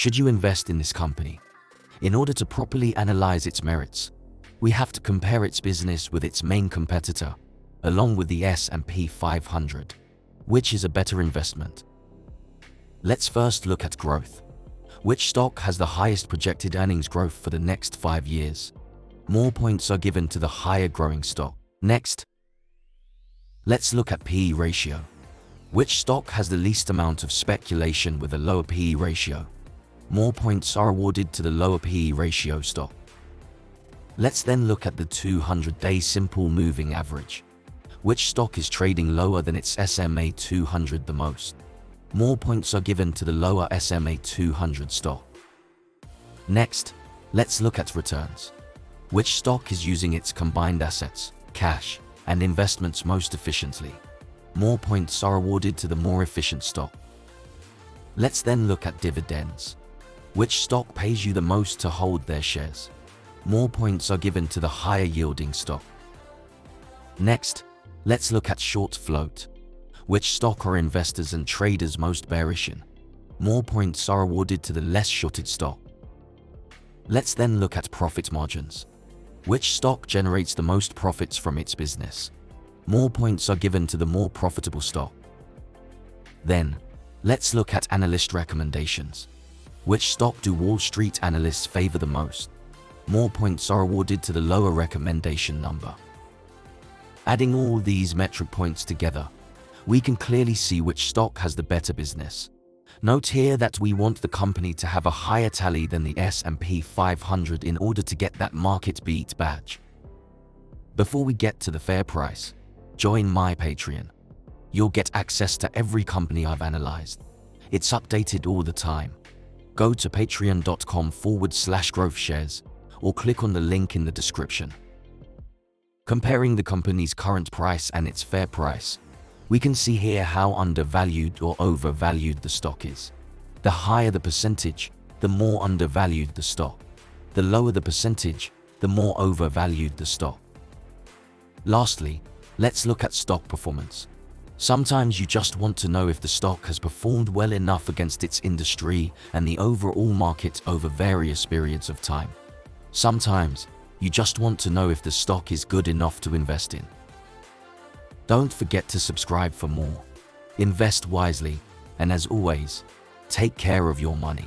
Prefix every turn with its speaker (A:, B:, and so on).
A: Should you invest in this company? In order to properly analyze its merits, we have to compare its business with its main competitor, along with the S&P 500. Which is a better investment? Let's first look at growth. Which stock has the highest projected earnings growth for the next 5 years? More points are given to the higher growing stock. Next, let's look at PE ratio. Which stock has the least amount of speculation with a lower PE ratio? More points are awarded to the lower PE ratio stock. Let's then look at the 200-day simple moving average. Which stock is trading lower than its SMA 200 the most? More points are given to the lower SMA 200 stock. Next, let's look at returns. Which stock is using its combined assets, cash, and investments most efficiently? More points are awarded to the more efficient stock. Let's then look at dividends. Which stock pays you the most to hold their shares? More points are given to the higher yielding stock. Next, let's look at short float. Which stock are investors and traders most bearish in? More points are awarded to the less shorted stock. Let's then look at profit margins. Which stock generates the most profits from its business? More points are given to the more profitable stock. Then, let's look at analyst recommendations. Which stock do Wall Street analysts favor the most? More points are awarded to the lower recommendation number. Adding all these metric points together, we can clearly see which stock has the better business. Note here that we want the company to have a higher tally than the S&P 500 in order to get that market beat badge. Before we get to the fair price, join my Patreon. You'll get access to every company I've analyzed. It's updated all the time. Go to patreon.com/GrowthShares or click on the link in the description. Comparing the company's current price and its fair price, we can see here how undervalued or overvalued the stock is. The higher the percentage, the more undervalued the stock. The lower the percentage, the more overvalued the stock. Lastly, let's look at stock performance. Sometimes you just want to know if the stock has performed well enough against its industry and the overall market over various periods of time. Sometimes, you just want to know if the stock is good enough to invest in. Don't forget to subscribe for more. Invest wisely, and as always, take care of your money.